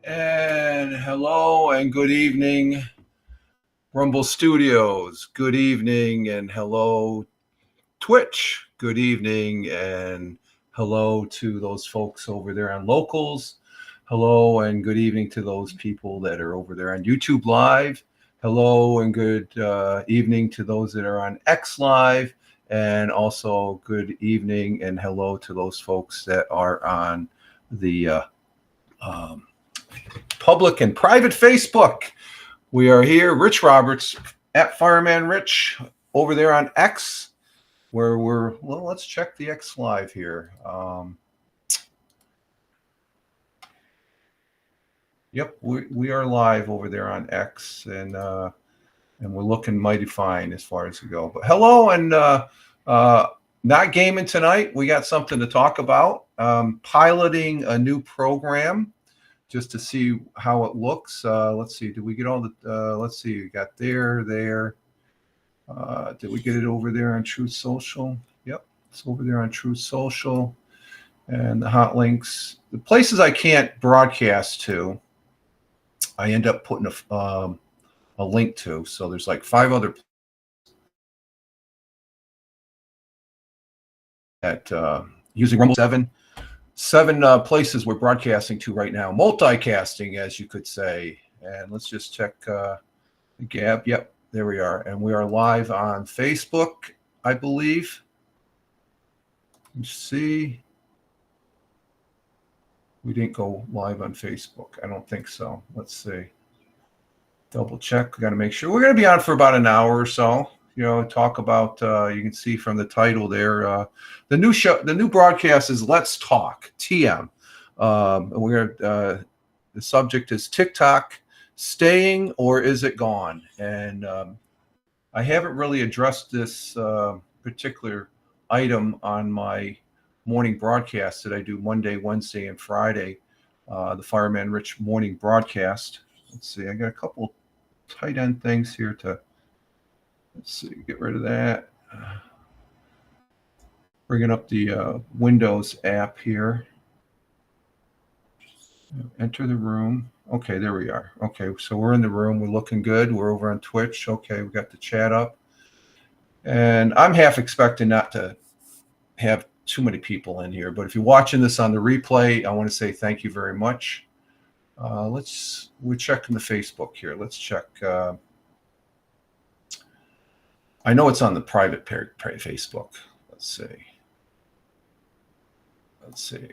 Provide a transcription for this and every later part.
And hello and good evening, Rumble Studios. Good evening and hello, Twitch. Good evening and hello to those folks over there on Locals. Hello and good evening to those people that are over there on YouTube Live. Hello and good evening to those that are on X Live. And also good evening and hello to those folks that are on the public and private Facebook. We are here, Rich Roberts at Fireman Rich over there on X, where let's check the X Live here. Yep, we are live over there on X, and we're looking mighty fine as far as we go. But hello, and not gaming tonight. We got something to talk about. Piloting a new program just to see how it looks. Let's see. Did we get all the? Let's see. We got there. Did we get it over there on Truth Social? Yep, it's over there on Truth Social, and the hot links. The places I can't broadcast to, I end up putting a link to. So there's like 5 other at using Rumble 7 places we're broadcasting to right now. Multicasting, as you could say. And let's just check the Gab. Yep, there we are. And we are live on Facebook, I believe. Let's see. We didn't go live on Facebook. I don't think so. Let's see. Double check. We got to make sure. We're going to be on for about an hour or so. You know, talk about, you can see from the title there, the new show, the new broadcast is Let's Talk, TM. The subject is TikTok, staying or is it gone? And I haven't really addressed this particular item on my morning broadcast that I do Monday, Wednesday, and Friday, the Fireman Rich morning broadcast. Let's see, I got a couple tight end things here to, let's see, get rid of that. Bringing up the Windows app here. Enter the room. Okay, there we are. Okay, so we're in the room. We're looking good. We're over on Twitch. Okay, we got the chat up. And I'm half expecting not to have too many people in here. But if you're watching this on the replay, I want to say thank you very much. We're checking the Facebook here. Let's check. I know it's on the private Facebook. Let's see.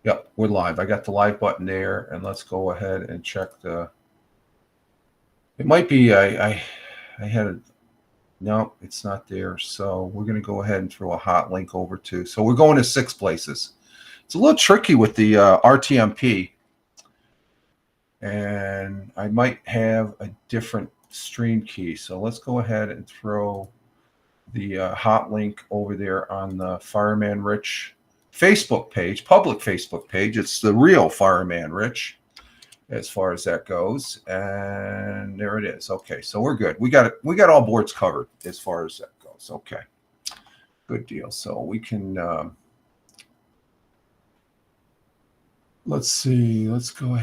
Yep, we're live. I got the live button there, and let's go ahead and check the. It might be I had a. No, it's not there. So we're going to go ahead and throw a hot link over to. So we're going to 6 places. It's a little tricky with the RTMP. And I might have a different stream key. So let's go ahead and throw hot link over there on the Fireman Rich Facebook page, public Facebook page. It's the real Fireman Rich, as far as that goes. And there it is. Okay, so we're good. We got it. We got all boards covered as far as that goes. Okay, good deal. So we can. Let's see. Let's go.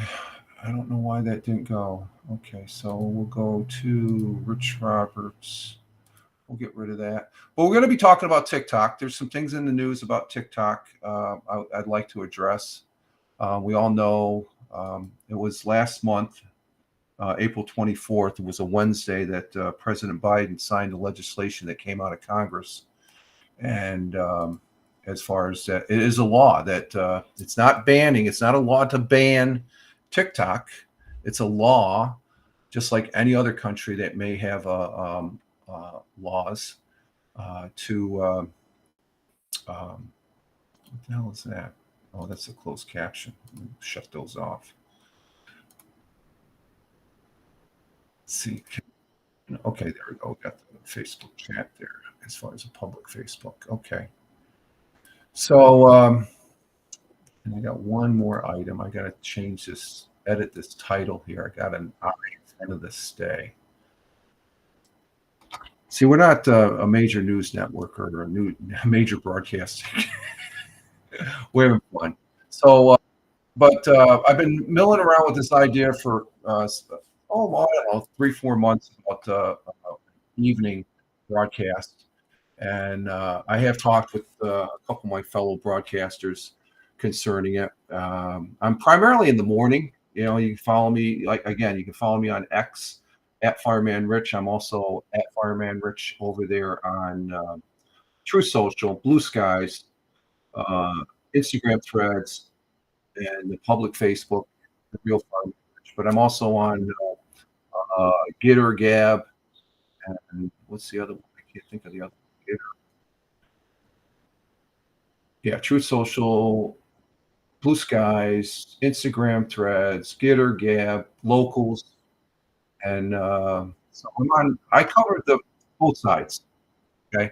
I don't know why that didn't go. Okay, so we'll go to Rich Roberts. We'll get rid of that. But we're going to be talking about TikTok. There's some things in the news about TikTok I'd like to address. We all know it was last month, April 24th. It was a Wednesday that President Biden signed the legislation that came out of Congress. And as far as that, it is a law that it's not banning. It's not a law to ban TikTok. It's a law, just like any other country that may have laws to what the hell is that? Oh, that's a closed caption. Shut those off. Let's see. Okay, there we go. Got the Facebook chat there as far as a public Facebook. Okay. So, and I got one more item. I got to change this, edit this title here. I got an I in front of the stay. See, we're not a major news network or a major broadcasting. We're having fun. So, but I've been milling around with this idea for I don't know, 3-4 months about evening broadcast, and I have talked with a couple of my fellow broadcasters concerning it. I'm primarily in the morning. You know, you can follow me. Like again, you can follow me on X at Fireman Rich. I'm also at Fireman Rich over there on True Social, Blue Skies, Instagram Threads, and the public Facebook, the real Fireman Rich. But I'm also on Gitter, Gab, and what's the other one? I can't think of the other one. Gitter. Yeah, True Social, Blue Skies, Instagram Threads, Gitter, Gab, Locals, and so I covered both sides. Okay,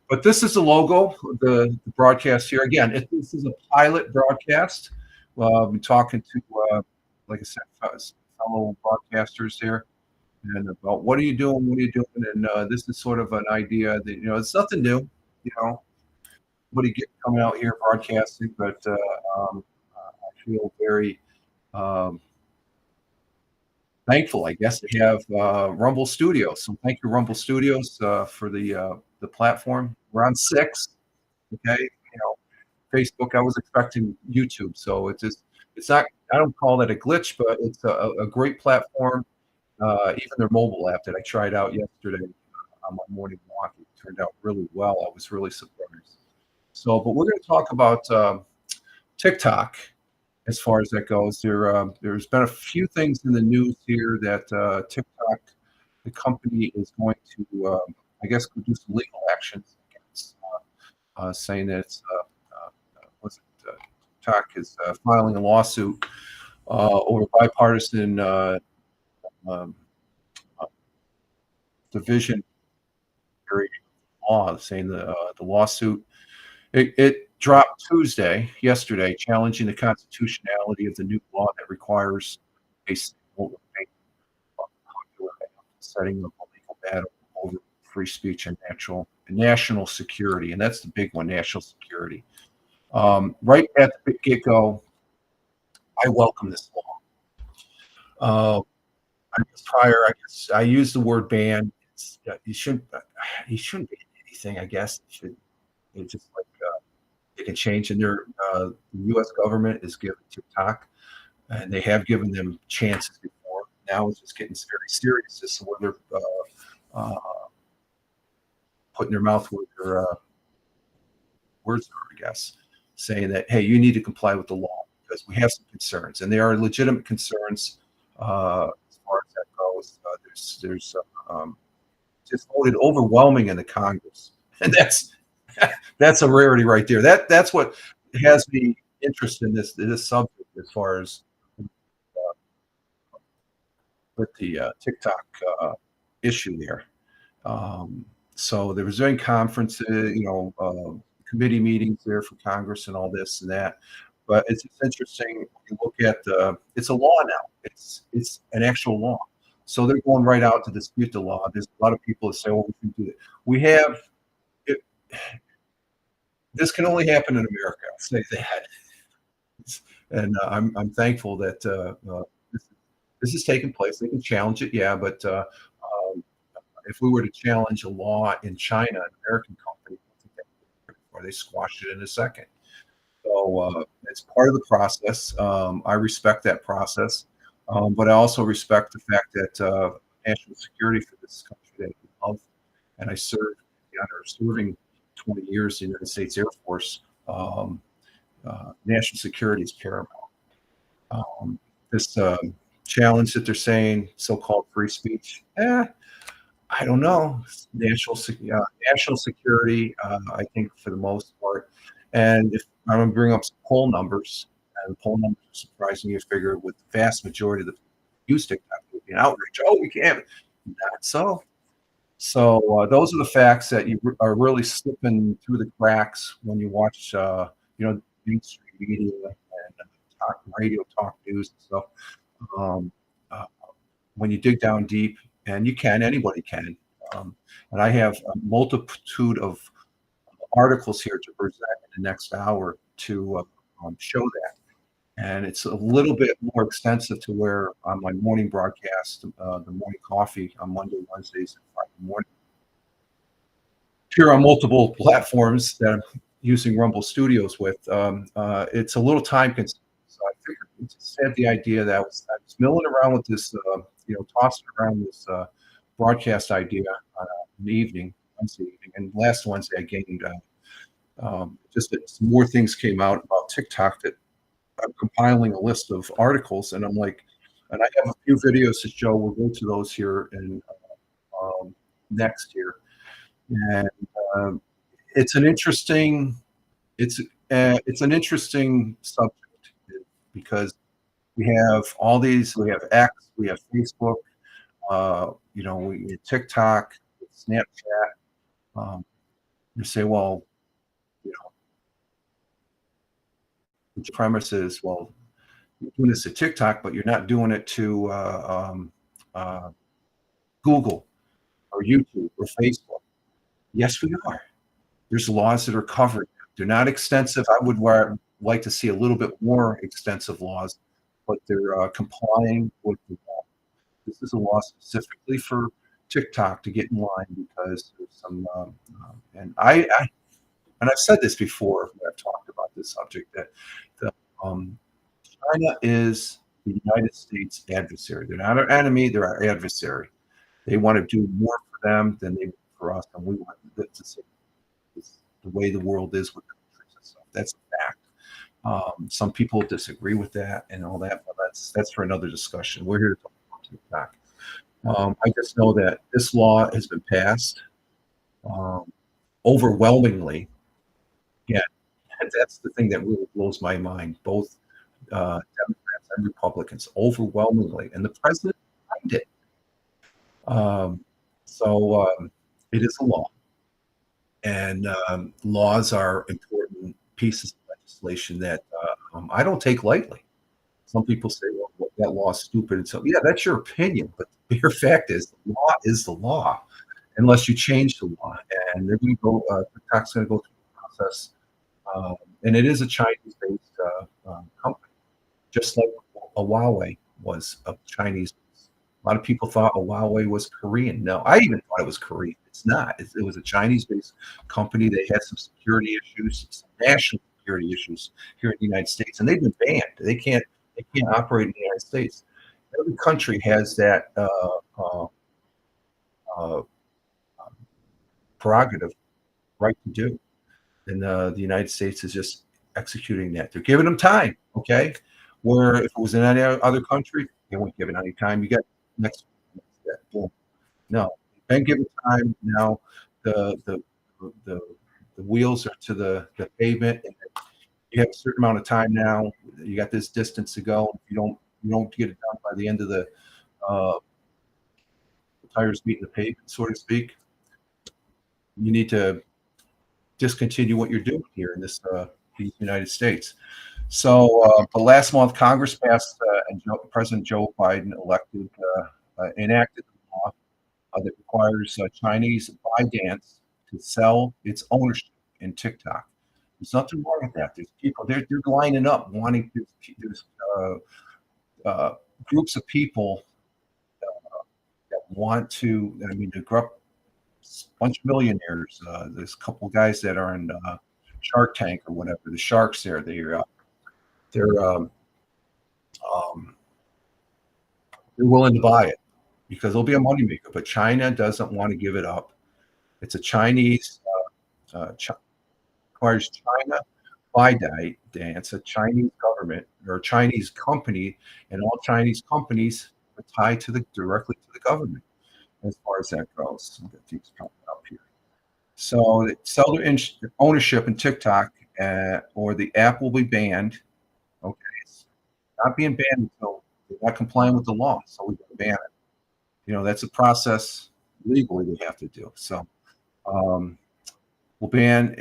but this is the logo, the broadcast here. Again, this is a pilot broadcast. I've been talking to, like I said, fellow broadcasters here, and about what are you doing, and this is sort of an idea that it's nothing new. Nobody coming out here broadcasting, but I feel very thankful, I guess, to have Rumble Studios. So thank you, Rumble Studios, for the platform. We're on 6. Okay, Facebook. I was expecting YouTube, so it's not. I don't call that a glitch, but it's a great platform. Even their mobile app that I tried out yesterday on my morning walk, it turned out really well. I was really surprised. So, but we're going to talk about TikTok. As far as that goes, there's been a few things in the news here that TikTok, the company, is going to, I guess, do some legal actions against, saying that it's, TikTok is filing a lawsuit over bipartisan division law, saying the lawsuit. It dropped yesterday, challenging the constitutionality of the new law that requires a setting up a legal battle over free speech and national security. And that's the big one, national security. Right at the get-go, I welcome this law. I guess I used the word ban. You shouldn't be anything, I guess. It's just like they can change, and the U.S. government is giving TikTok, and they have given them chances before. Now it's just getting very serious as to whether putting their mouth where their words are, I guess, saying that, hey, you need to comply with the law because we have some concerns, and there are legitimate concerns as far as that goes. There's just voted overwhelming in the Congress, and that's a rarity right there. That's what has me interested in this subject as far as with the TikTok issue there. So there was doing conferences, committee meetings there for Congress and all this and that. But it's interesting when you look at it's a law now. It's an actual law. So they're going right out to dispute the law. There's a lot of people that say, "Oh, we can do it." We have it, this can only happen in America. I'll say that. And I'm thankful that this, this is taking place. They can challenge it, yeah, but if we were to challenge a law in China, an American company, or they squashed it in a second. So it's part of the process. I respect that process, but I also respect the fact that national security for this country that I love, and I served the honor of serving 20 years in the United States Air Force. National security is paramount. This challenge that they're saying, so-called free speech, I don't know. National security, I think for the most part. And if I'm going to bring up some poll numbers, and the poll numbers are surprising you figure with the vast majority of the use TikTok would be an outrage. Oh, we can't. Not so. So those are the facts that you are really slipping through the cracks when you watch, mainstream media and talk radio, talk news and stuff. Um, uh, when you dig down deep, and anybody can. And I have a multitude of articles here to present in the next hour to show that. And it's a little bit more extensive to where on my morning broadcast, the morning coffee on Monday, Wednesdays, and Friday morning. Here on multiple platforms that I'm using Rumble Studios with, it's a little time consuming. So I figured we just had the idea that I was milling around with this, tossing around this broadcast idea in the evening, Wednesday evening, and last Wednesday I gained just that some more things came out about TikTok that I'm compiling a list of articles, and I'm like, and I have a few videos to show. We'll go to those here and next year, and um, it's an interesting it's an interesting subject because we have all these. We have X, we have Facebook, we TikTok, Snapchat. You say, well, you know, the premise is, well, you're doing this to TikTok, but you're not doing it to Google or YouTube or Facebook. Yes, we are. There's laws that are covered. They're not extensive. I would like to see a little bit more extensive laws, but they're complying with the law. This is a law specifically for TikTok to get in line because there's some, and and I've said this before when I've talked about this subject that the, um, China is the United States adversary. They're not our enemy; they're our adversary. They want to do more for them than they do for us, and we want that's the way the world is with countries and stuff. That's a fact. Some people disagree with that and all that, but that's for another discussion. We're here to talk about TikTok. I just know that this law has been passed um, overwhelmingly. Yeah, that's the thing that really blows my mind. Both Democrats and Republicans overwhelmingly, and the president signed it. So it is a law, and laws are important pieces of legislation that I don't take lightly. Some people say, well, that law is stupid. And so, yeah, that's your opinion. But the bare fact the law is the law, unless you change the law. And they're going to go, TikTok's going to go through the process. And it is a Chinese based company, just like a Huawei was a Chinese. A lot of people thought a Huawei was Korean. No, I even thought it was Korean. It's not. It was a Chinese based company. They had some security issues, some national security issues here in the United States, and they've been banned. They can't operate in the United States. Every country has that prerogative, right to do, and the United States is just executing that. They're giving them time, okay? Where if it was in any other country, they won't give it any time. You got next boom. No, been given time now. The the wheels are to the pavement, and you have a certain amount of time now. You got this distance to go. If you don't get it done by the end of uh, the tires meeting the pavement, so to speak. You need to discontinue what you're doing here in these United States. So, but last month, Congress passed and President Joe Biden enacted a law that requires Chinese ByteDance to sell its ownership in TikTok. There's nothing wrong with that. There's people they're lining up wanting to. There's uh, groups of people that want to. I mean, to grow up a bunch of millionaires. There's a couple of guys that are in Shark Tank or whatever. The sharks there. They're um, they're willing to buy it because it'll be a moneymaker. But China doesn't want to give it up. It's a Chinese requires China ByteDance, a Chinese government or a Chinese company, and all Chinese companies are tied directly to the government as far as that goes. I'll get these popping up here. So they sell their ownership in TikTok, or the app will be banned. Okay, it's not being banned until they're not complying with the law, so we can ban it. That's a process legally we have to do. So we'll ban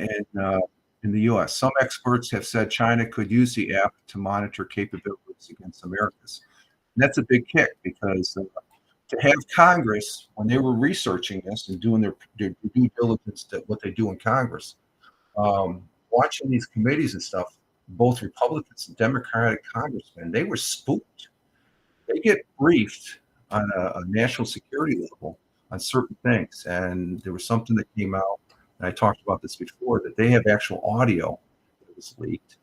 in the U.S. Some experts have said China could use the app to monitor capabilities against America's. And that's a big kick because to have Congress, when they were researching this and doing their due diligence to what they do in Congress, watching these committees and stuff, both Republicans and Democratic congressmen, they were spooked. They get briefed on a national security level on certain things. And there was something that came out, and I talked about this before, that they have actual audio that was leaked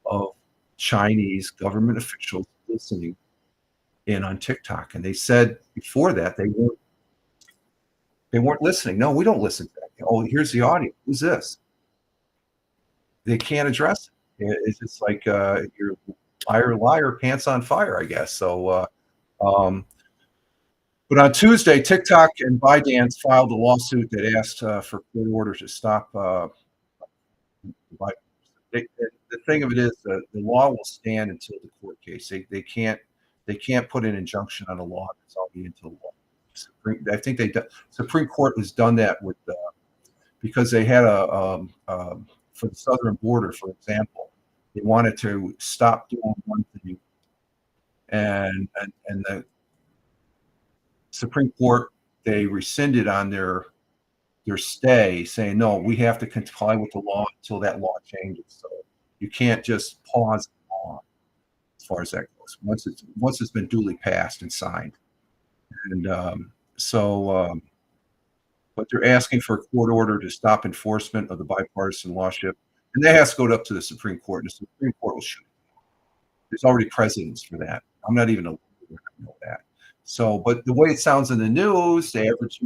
of Chinese government officials listening in on TikTok. And they said before that they weren't listening. No, we don't listen to that. Oh, here's the audio. Who's this? They can't address it. It's just like you're liar, pants on fire, I guess. So but on Tuesday, TikTok and ByteDance filed a lawsuit that asked for court orders to stop. The thing of it is, the law will stand until the court case. They can't put an injunction on a law that's already into law. I think Supreme Court has done that with because they had for the southern border, for example, they wanted to stop doing one thing, and the Supreme Court, they rescinded on their stay, saying no, we have to comply with the law until that law changes. So you can't just pause the law as far as that goes once it's been duly passed and signed. And but they're asking for a court order to stop enforcement of the bipartisan lawship, and that has to go up to the Supreme Court, and the Supreme Court will shoot it. There's already precedents for that. I'm not even a lawyer, I know that. So, but the way it sounds in the news, the average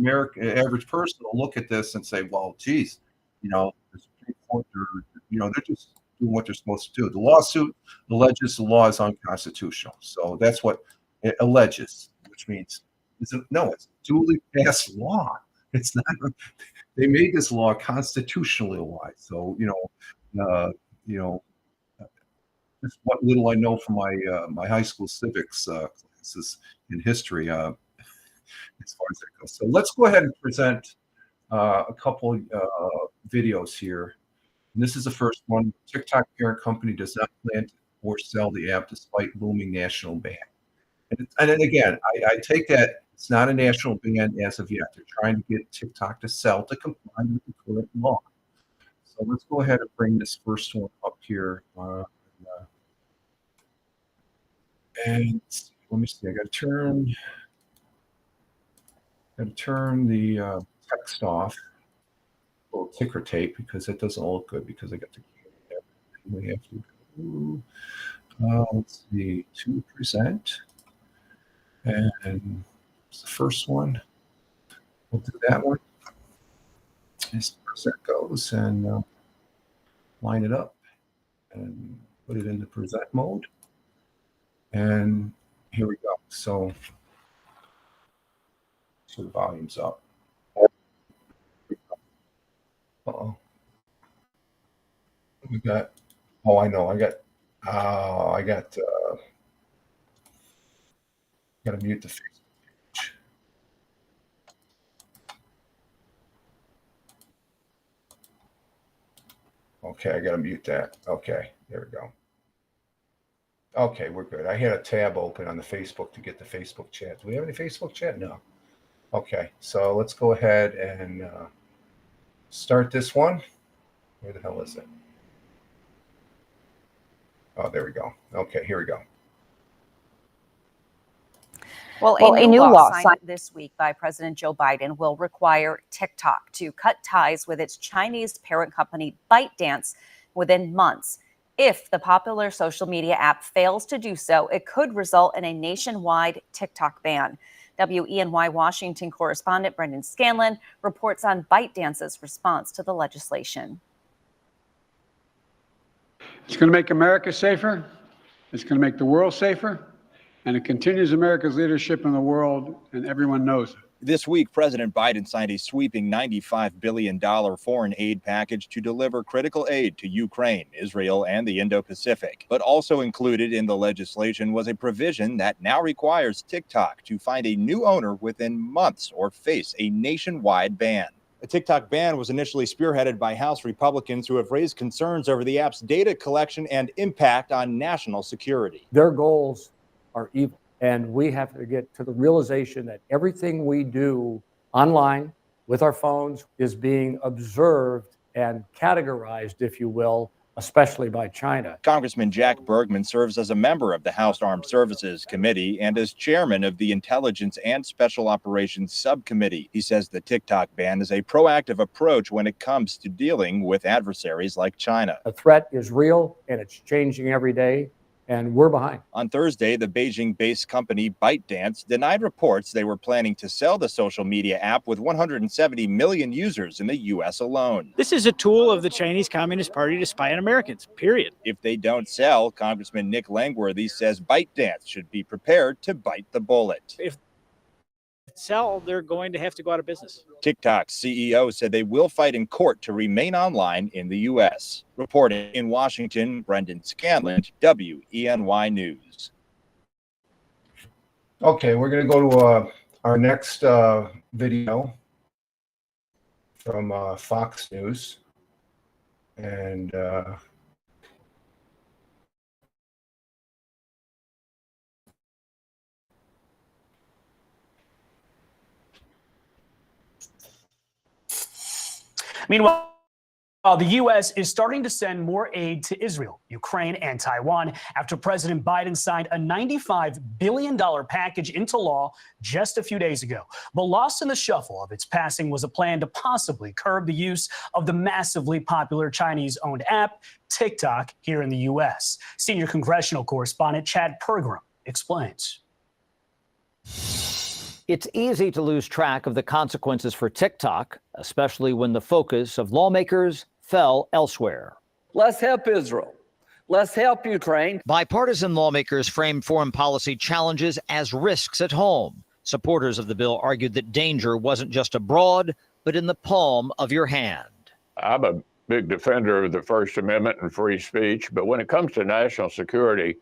person will look at this and say, "Well, geez, the Supreme Court, they're just doing what they're supposed to do." The lawsuit alleges the law is unconstitutional. So that's what it alleges, which means it's duly passed law. It's not. They made this law constitutionally wise. So just what little I know from my high school civics classes in history, as far as that goes. So let's go ahead and present a couple videos here. And this is the first one. TikTok parent company does not plan to or sell the app despite looming national ban. And then again, I take that it's not a national ban as of yet. They're trying to get TikTok to sell to comply with the current law. So let's go ahead and bring this first one up here. And let me see. I got to turn the text off, a little ticker tape, because it doesn't look good because I got the. We have to go. Let's see, to present, and it's the first one. We'll do that one as far as that goes, and line it up and put it into present mode. And here we go. So the volume's up. Uh-oh. We got. Oh, I know. I got. Got to mute the Facebook page. Okay, I got to mute that. Okay, there we go. Okay, we're good. I had a tab open on the Facebook to get the Facebook chat. Do we have any Facebook chat? No. Okay, so let's go ahead and start this one. Where the hell is it? Oh, there we go. Okay, here we go. Well, a new law signed this week by President Joe Biden will require TikTok to cut ties with its Chinese parent company ByteDance within months. If the popular social media app fails to do so, it could result in a nationwide TikTok ban. WENY Washington correspondent Brendan Scanlon reports on ByteDance's response to the legislation. It's going to make America safer. It's going to make the world safer. And it continues America's leadership in the world, and everyone knows it. This week, President Biden signed a sweeping $95 billion foreign aid package to deliver critical aid to Ukraine, Israel, and the Indo-Pacific. But also included in the legislation was a provision that now requires TikTok to find a new owner within months or face a nationwide ban. The TikTok ban was initially spearheaded by House Republicans who have raised concerns over the app's data collection and impact on national security. Their goals are evil. And we have to get to the realization that everything we do online with our phones is being observed and categorized, if you will, especially by China. Congressman Jack Bergman serves as a member of the House Armed Services Committee and as chairman of the Intelligence and Special Operations Subcommittee. He says the TikTok ban is a proactive approach when it comes to dealing with adversaries like China. The threat is real and it's changing every day. And we're behind. On Thursday, the Beijing-based company ByteDance denied reports they were planning to sell the social media app with 170 million users in the U.S. alone. This is a tool of the Chinese Communist Party to spy on Americans, period. If they don't sell, Congressman Nick Langworthy says ByteDance should be prepared to bite the bullet. If they sell, they're going to have to go out of business. TikTok's CEO said they will fight in court to remain online in the U.S. Reporting in Washington, Brendan Scanlon, WENY News. Okay, we're going to go to our next video from Fox News. And meanwhile, the U.S. is starting to send more aid to Israel, Ukraine, and Taiwan after President Biden signed a $95 billion package into law just a few days ago. But lost in the shuffle of its passing was a plan to possibly curb the use of the massively popular Chinese-owned app, TikTok, here in the U.S. Senior congressional correspondent Chad Pergram explains. It's easy to lose track of the consequences for TikTok, especially when the focus of lawmakers fell elsewhere. Let's help Israel. Let's help Ukraine. Bipartisan lawmakers framed foreign policy challenges as risks at home. Supporters of the bill argued that danger wasn't just abroad, but in the palm of your hand. I'm a big defender of the First Amendment and free speech, but when it comes to national security,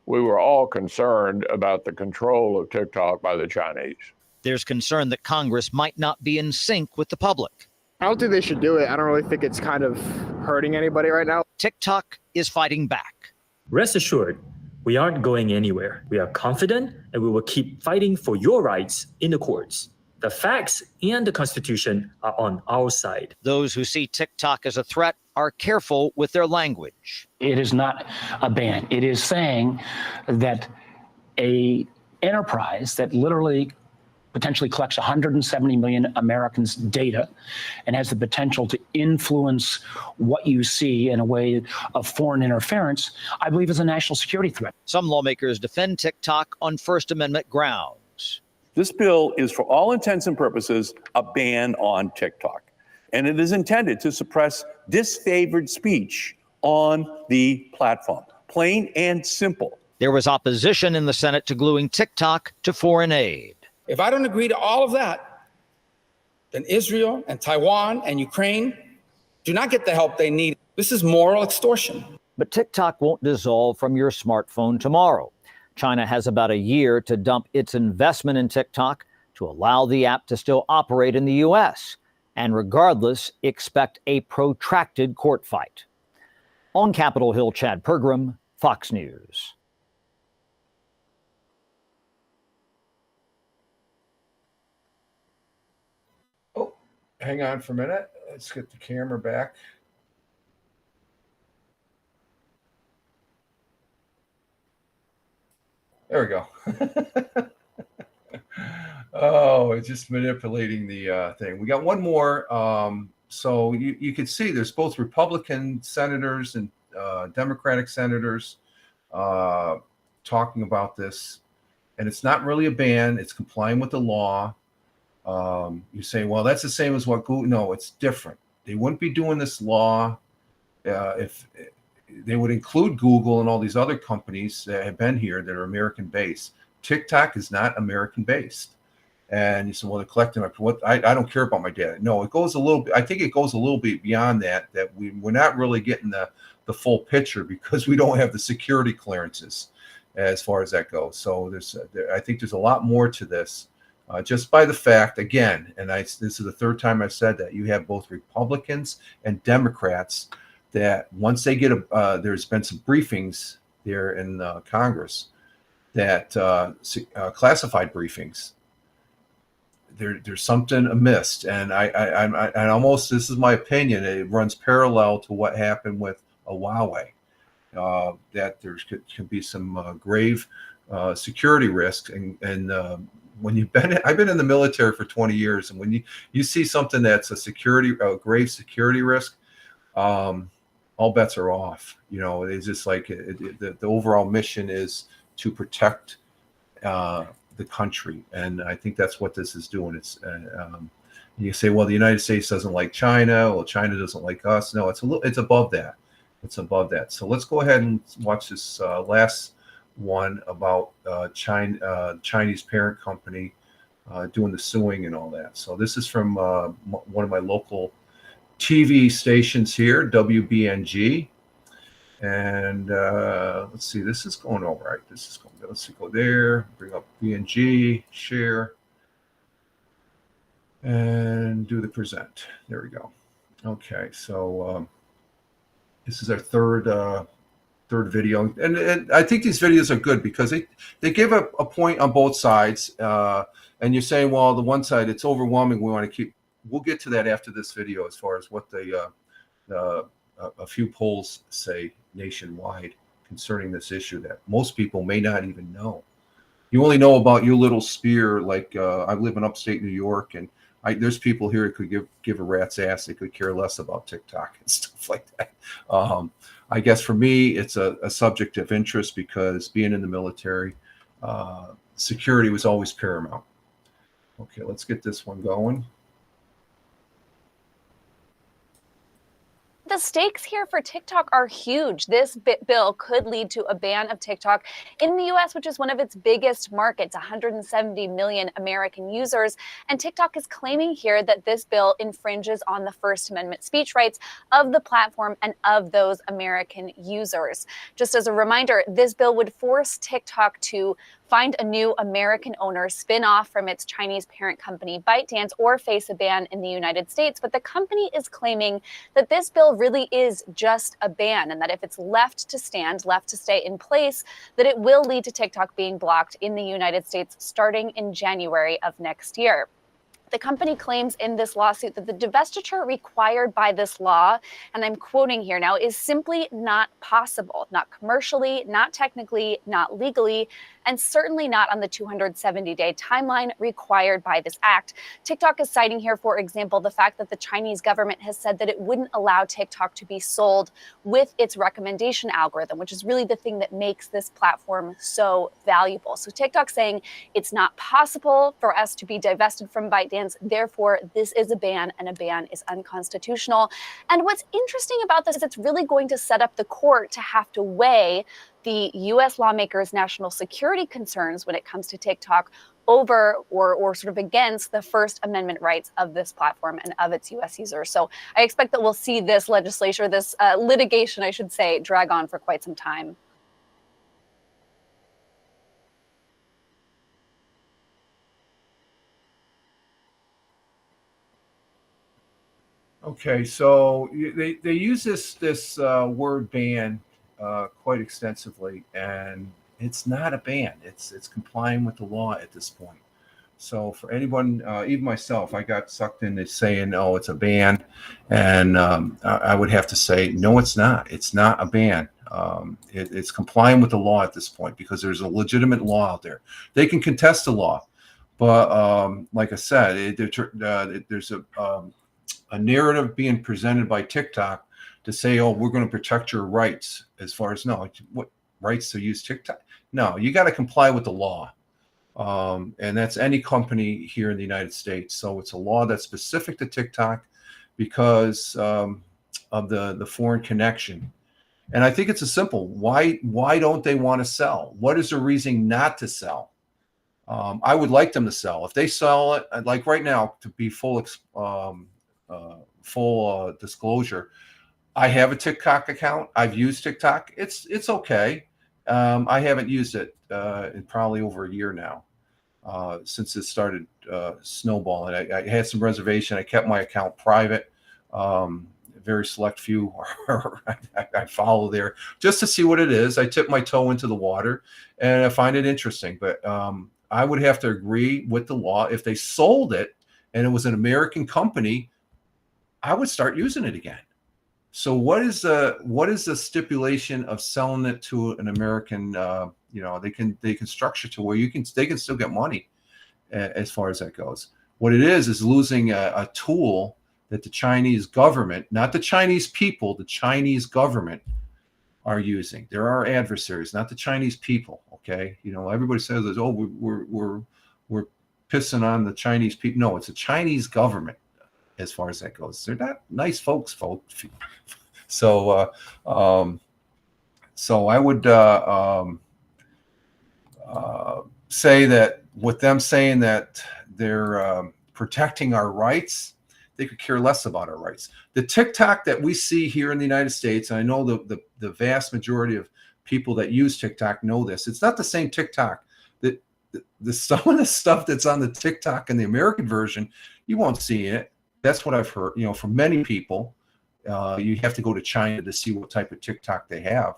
we were all concerned about the control of TikTok by the Chinese. There's concern that Congress might not be in sync with the public. I don't think they should do it. I don't really think it's kind of hurting anybody right now. TikTok is fighting back. Rest assured, we aren't going anywhere. We are confident and we will keep fighting for your rights in the courts. The facts and the Constitution are on our side. Those who see TikTok as a threat are careful with their language. It is not a ban. It is saying that a enterprise that literally potentially collects 170 million Americans' data and has the potential to influence what you see in a way of foreign interference, I believe is a national security threat. Some lawmakers defend TikTok on First Amendment grounds. This bill is, for all intents and purposes, a ban on TikTok. And it is intended to suppress disfavored speech on the platform. Plain and simple. There was opposition in the Senate to gluing TikTok to foreign aid. If I don't agree to all of that, then Israel and Taiwan and Ukraine do not get the help they need. This is moral extortion. But TikTok won't dissolve from your smartphone tomorrow. China has about a year to dump its investment in TikTok to allow the app to still operate in the U.S. And regardless, expect a protracted court fight. On Capitol Hill, Chad Pergram, Fox News. Oh, hang on for a minute. Let's get the camera back. There we go. Oh, it's just manipulating the thing. We got one more. So you can see there's both Republican senators and Democratic senators talking about this. And it's not really a ban. It's complying with the law. You say, well, that's the same as what Google. No, it's different. They wouldn't be doing this law if they would include Google and all these other companies that have been here that are American based. TikTok is not American based. And you say, well, they're collecting what I don't care about my data. No, it goes a little bit. I think it goes a little bit beyond that we're not really getting the full picture because we don't have the security clearances as far as that goes. So I think there's a lot more to this. Just by the fact, again, and this is the third time I've said that, you have both Republicans and Democrats that once they get there's been some briefings there in Congress that classified briefings. There's something amiss, and I almost, this is my opinion, it runs parallel to what happened with Huawei. That there can be some grave security risks, and when I've been in the military for 20 years, and when you see something that's a grave security risk, all bets are off. It's just like the overall mission is to protect the country, and I think that's what this is doing. It's you say, well, the United States doesn't like China, well, China doesn't like us. No, it's above that. It's above that. So let's go ahead and watch this last one about Chinese parent company doing the suing and all that. So this is from one of my local TV stations here, WBNG. And let's see, this is going all right. This is going. Let's see, go there, bring up BNG, share, and do the present. There we go. Okay, so this is our third video, and I think these videos are good because they give a point on both sides. And you're saying, well, the one side, it's overwhelming. We want to keep. We'll get to that after this video as far as what a few polls say nationwide concerning this issue that most people may not even know. You only know about your little sphere. Like I live in upstate New York, and there's people here who could give a rat's ass. They could care less about TikTok and stuff like that. I guess for me, it's a subject of interest because being in the military, security was always paramount. Okay, let's get this one going. The stakes here for TikTok are huge. This bill could lead to a ban of TikTok in the U.S., which is one of its biggest markets, 170 million American users. And TikTok is claiming here that this bill infringes on the First Amendment speech rights of the platform and of those American users. Just as a reminder, this bill would force TikTok to find a new American owner, spin off from its Chinese parent company ByteDance, or face a ban in the United States. But the company is claiming that this bill really is just a ban, and that if it's left to stay in place, that it will lead to TikTok being blocked in the United States starting in January of next year. The company claims in this lawsuit that the divestiture required by this law, and I'm quoting here now, is simply not possible, not commercially, not technically, not legally, and certainly not on the 270-day timeline required by this act. TikTok is citing here, for example, the fact that the Chinese government has said that it wouldn't allow TikTok to be sold with its recommendation algorithm, which is really the thing that makes this platform so valuable. So TikTok's saying it's not possible for us to be divested from ByteDance, therefore this is a ban, and a ban is unconstitutional. And what's interesting about this is it's really going to set up the court to have to weigh the U.S. lawmakers' national security concerns when it comes to TikTok over or sort of against the First Amendment rights of this platform and of its U.S. users. So I expect that we'll see this legislation, this litigation, I should say, drag on for quite some time. Okay, so they use this word ban quite extensively, and it's not a ban. It's complying with the law at this point. So for anyone, even myself, I got sucked into saying, "Oh, it's a ban," and I would have to say, "No, it's not. It's not a ban. It's complying with the law at this point because there's a legitimate law out there. They can contest the law, but like I said, there's a narrative being presented by TikTok to say, "Oh, we're going to protect your rights." As far as what rights to use TikTok? No, you got to comply with the law. And that's any company here in the United States. So it's a law that's specific to TikTok because of the foreign connection. And I think it's a simple. Why don't they want to sell? What is the reason not to sell? I would like them to sell. If they sell it, like right now, to be full disclosure, I have a TikTok account. I've used TikTok. It's okay. I haven't used it in probably over a year now, since it started snowballing. I had some reservation. I kept my account private. Very select few I follow there just to see what it is. I tip my toe into the water, and I find it interesting. But I would have to agree with the law. If they sold it and it was an American company, I would start using it again. So what is the stipulation of selling it to an American? They can structure to where they can still get money as far as that goes. What it is losing a tool that the Chinese government, not the Chinese people, the Chinese government are using. There are adversaries, not the Chinese people. Okay, everybody says, "Oh, we're pissing on the Chinese people." No, it's the Chinese government. As far as that goes, they're not nice folks. So I would say that with them saying that they're protecting our rights, they could care less about our rights. The TikTok that we see here in the United States, and I know the vast majority of people that use TikTok know this, it's not the same TikTok. That some of the stuff that's on the TikTok and the American version, you won't see it. That's what I've heard, from many people. You have to go to China to see what type of TikTok they have.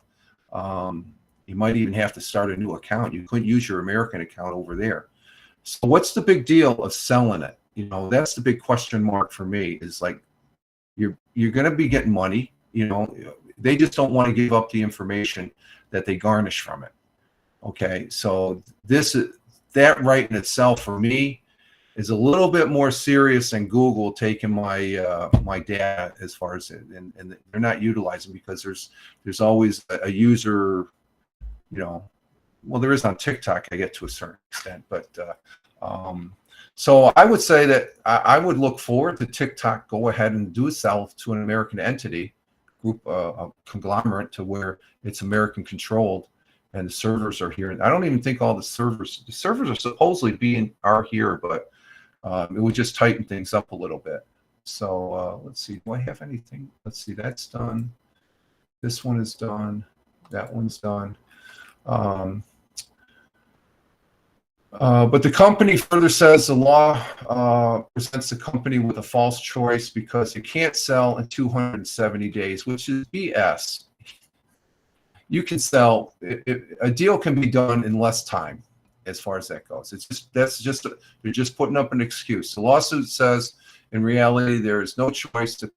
You might even have to start a new account. You couldn't use your American account over there. So what's the big deal of selling it? That's the big question mark for me, is like, you're going to be getting money. They just don't want to give up the information that they garnish from it. Okay, so that right in itself for me is a little bit more serious than Google taking my my data as far as it, and they're not utilizing, because there's always a user, well, there is on TikTok, I get to a certain extent, but so I would say that I would look forward to TikTok go ahead and do sell to an American entity group, a conglomerate, to where it's American controlled and the servers are here. And I don't even think all the servers are supposedly are here, but it would just tighten things up a little bit. So let's see, do I have anything? Let's see, that's done. This one is done. That one's done. But the company further says the law presents the company with a false choice because it can't sell in 270 days, which is BS. You can sell, a deal can be done in less time. As far as that goes, they're just putting up an excuse. The lawsuit says, in reality, there is no choice to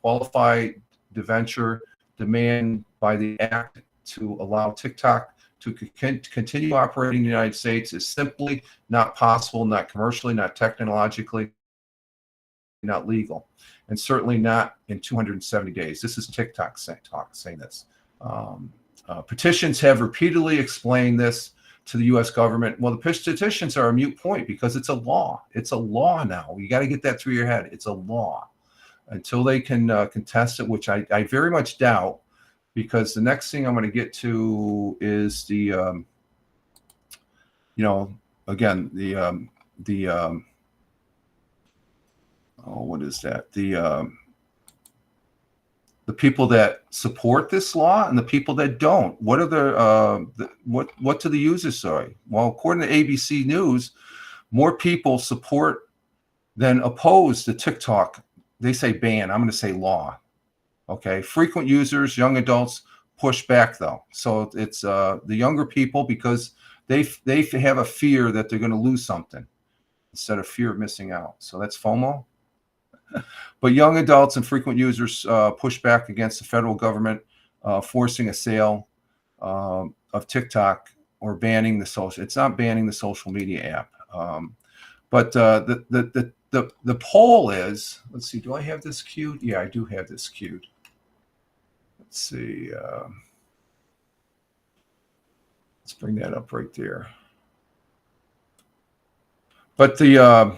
qualify debenture demand by the act to allow TikTok to continue operating in the United States is simply not possible, not commercially, not technologically, not legal, and certainly not in 270 days. This is TikTok saying this. Petitions have repeatedly explained this to the U.S. government. Well, the petitions are a moot point because it's a law. It's a law now. You got to get that through your head. It's a law. Until they can contest it, which I very much doubt, because the next thing I'm going to get to is the, again, what is that? The people that support this law and the people that don't. What are what do the users say? Well, according to ABC News, more people support than oppose the TikTok they say ban. I'm going to say law. Okay. Frequent users, young adults push back though. So it's the younger people because they have a fear that they're going to lose something instead of fear of missing out. So that's FOMO. But young adults and frequent users push back against the federal government forcing a sale of TikTok or banning the social. It's not banning the social media app. But the poll is, let's see, do I have this queued? Yeah, I do have this queued. Let's see. Let's bring that up right there. But the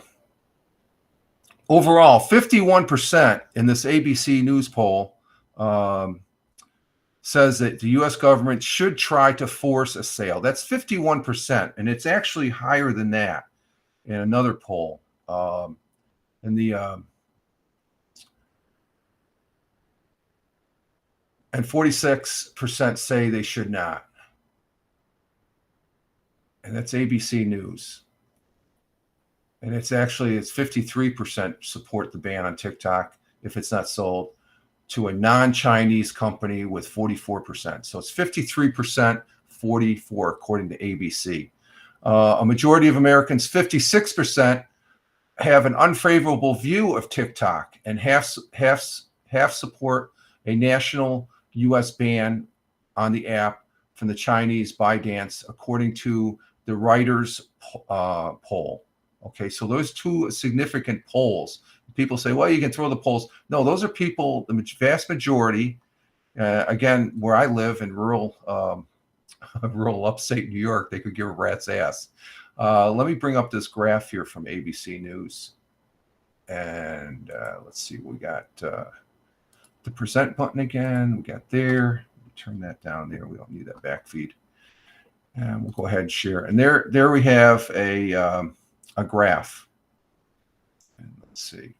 overall, 51% in this ABC News poll says that the U.S. government should try to force a sale. That's 51%, and it's actually higher than that in another poll. And 46% say they should not. And that's ABC News. And it's 53% support the ban on TikTok if it's not sold to a non-Chinese company with 44%. So it's 53%, 44% according to ABC. A majority of Americans, 56%, have an unfavorable view of TikTok, and half support a national U.S. ban on the app from the Chinese ByteDance, according to the Reuters poll. Okay, so those two significant polls. People say, well, you can throw the polls. No, those are people, the vast majority, again, where I live in rural upstate New York, they could give a rat's ass. Let me bring up this graph here from ABC News. And let's see, we got the present button again. We got there. Turn that down there. We don't need that back feed. And we'll go ahead and share. And there we have a graph. And let's see.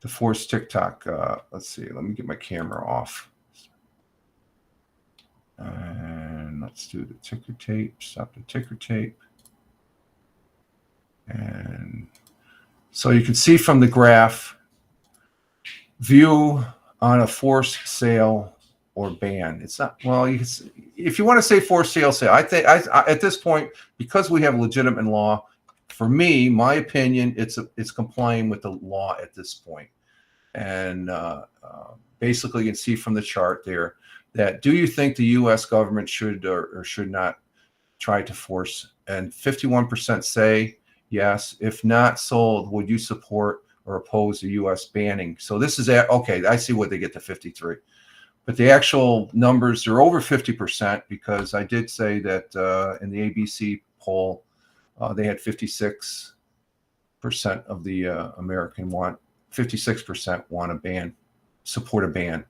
To force TikTok. Let's see. Let me get my camera off. And let's do the ticker tape. Stop the ticker tape. And so you can see from the graph, view on a forced sale or ban. It's not, well, if you want to say forced sale, I think at this point, because we have legitimate law, for me, my opinion, it's complying with the law at this point. And basically, you can see from the chart there that do you think the U.S. government should or should not try to force? And 51% say yes. If not sold, would you support or oppose the U.S. banning? So this is okay. I see what they get to 53, but the actual numbers are over 50% because I did say that in the ABC poll they had 56% of the American 56% want a ban, support a ban,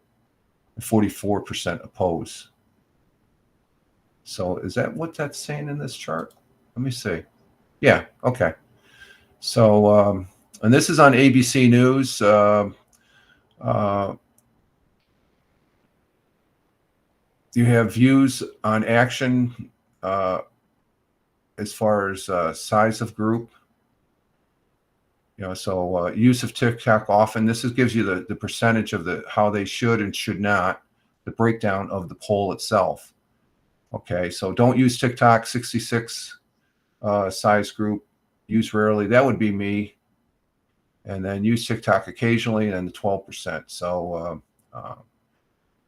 and 44% oppose. So is that what that's saying in this chart? Let me see. Yeah. Okay. So. And this is on ABC News. You have views on action as far as size of group. So use of TikTok often. This gives you the percentage of how they should and should not, the breakdown of the poll itself. Okay, so don't use TikTok, 66 size group. Use rarely. That would be me. And then use TikTok occasionally, and the 12%.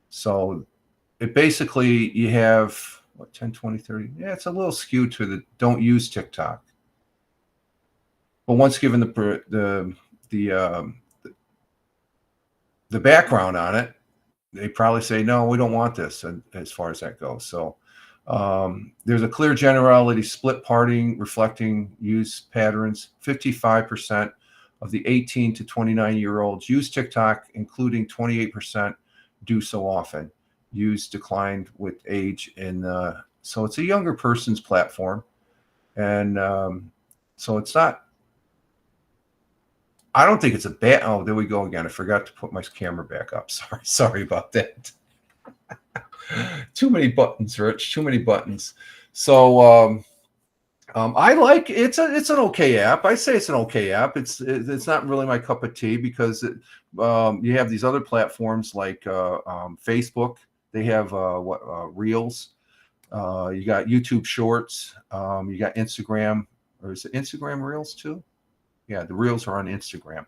So it basically, you have what, 10, 20, 30. Yeah, it's a little skewed to the don't use TikTok. But once given the background on it, they probably say, no, we don't want this, and as far as that goes. So there's a clear generality split parting reflecting use patterns. 55% of the 18 to 29-year-olds use TikTok, including 28% do so often. Use declined with age. So it's a younger person's platform. And so it's not, I don't think it's a bad, oh, there we go again. I forgot to put my camera back up. Sorry about that. Too many buttons, Rich, too many buttons. So I like it's an okay app. I say it's an okay app. It's not really my cup of tea because you have these other platforms like Facebook. They have Reels. You got YouTube Shorts. You got Instagram, or is it Instagram Reels too? Yeah, the Reels are on Instagram.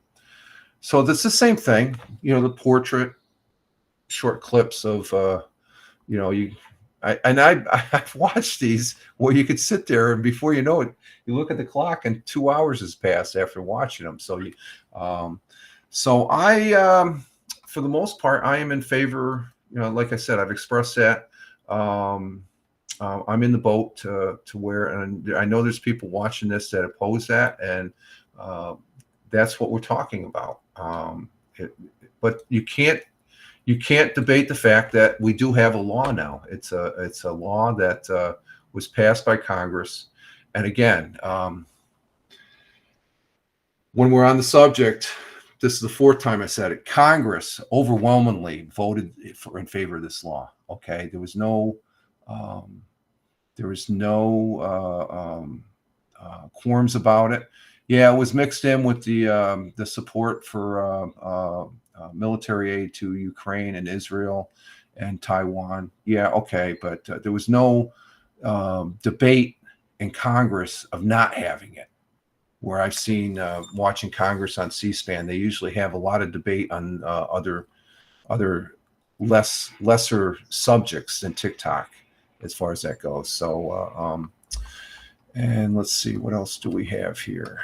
So that's the same thing. You know, the portrait, short clips of I've watched these where you could sit there and before you know it, you look at the clock and 2 hours has passed after watching them. So for the most part, I am in favor. You know, like I said, I've expressed that. I'm in the boat to where, and I know there's people watching this that oppose that, and that's what we're talking about. But you can't debate the fact that we do have a law now. It's a law that was passed by Congress. And again, when we're on the subject, this is the fourth time I said it. Congress overwhelmingly voted in favor of this law. Okay, there was no quorums about it. Yeah, it was mixed in with the support for military aid to Ukraine and Israel and Taiwan. Yeah, okay, but there was no debate in Congress of not having it. Where I've seen watching Congress on C-SPAN, they usually have a lot of debate on other lesser subjects than TikTok, as far as that goes. So, and let's see, what else do we have here?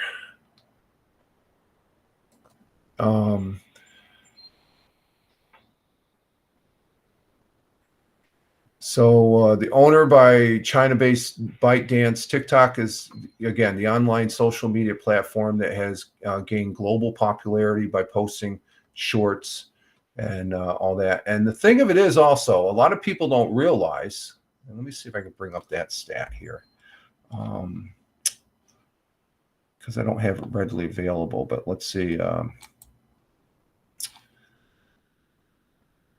So the owner by China-based ByteDance, TikTok is, again, the online social media platform that has gained global popularity by posting shorts and all that. And the thing of it is also, a lot of people don't realize, and let me see if I can bring up that stat here, because I don't have it readily available, but let's see.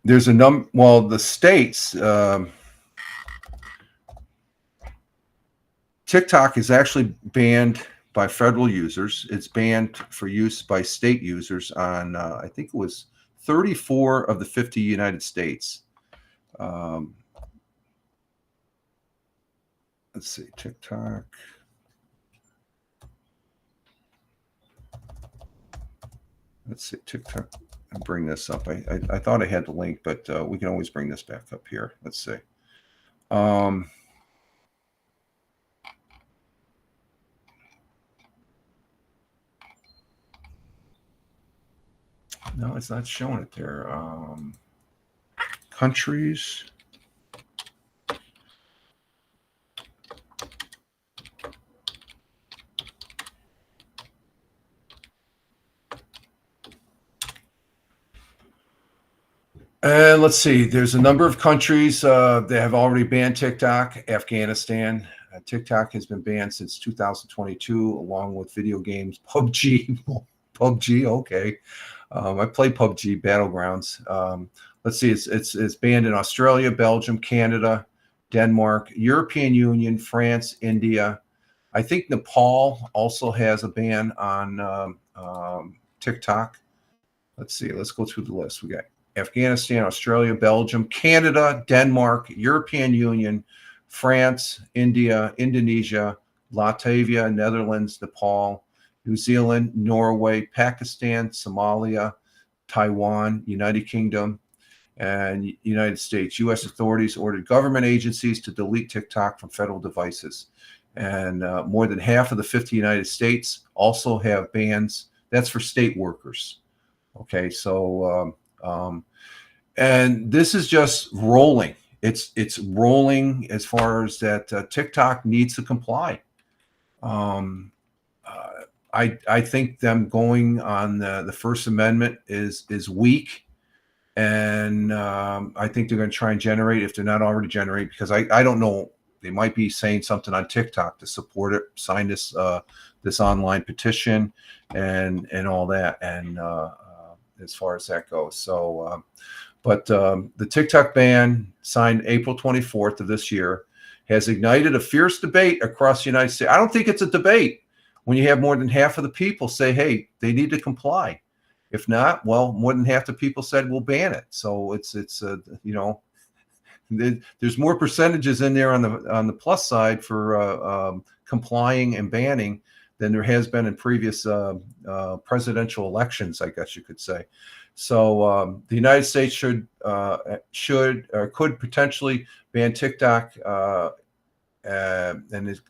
There's a the states, TikTok is actually banned by federal users. It's banned for use by state users on, I think it was 34 of the 50 United States. Let's see, TikTok. Let's see, TikTok. I'll bring this up. I thought I had the link, but we can always bring this back up here. Let's see. No, it's not showing it there. Countries. And let's see, there's a number of countries that have already banned TikTok. Afghanistan. TikTok has been banned since 2022, along with video games. PUBG. PUBG, okay. I play PUBG Battlegrounds. Let's see, it's banned in Australia, Belgium, Canada, Denmark, European Union, France, India. I think Nepal also has a ban on TikTok. Let's see, let's go through the list. We got Afghanistan, Australia, Belgium, Canada, Denmark, European Union, France, India, Indonesia, Latvia, Netherlands, Nepal, New Zealand, Norway, Pakistan, Somalia, Taiwan, United Kingdom, and United States. U.S. authorities ordered government agencies to delete TikTok from federal devices. And more than half of the 50 United States also have bans. That's for state workers. Okay, so, and this is just rolling. It's rolling as far as that TikTok needs to comply. I think them going on the First Amendment is weak, and I think they're going to try and generate, if they're not already generating, because I don't know, they might be saying something on TikTok to support it, sign this this online petition, and all that, and as far as that goes. So, but the TikTok ban signed April 24th of this year has ignited a fierce debate across the United States. I don't think it's a debate when you have more than half of the people say, hey, they need to comply. If not, well, more than half the people said we'll ban it. So it's you know, there's more percentages in there on the plus side for complying and banning than there has been in previous presidential elections, I guess you could say. So the United States should or could potentially ban TikTok, and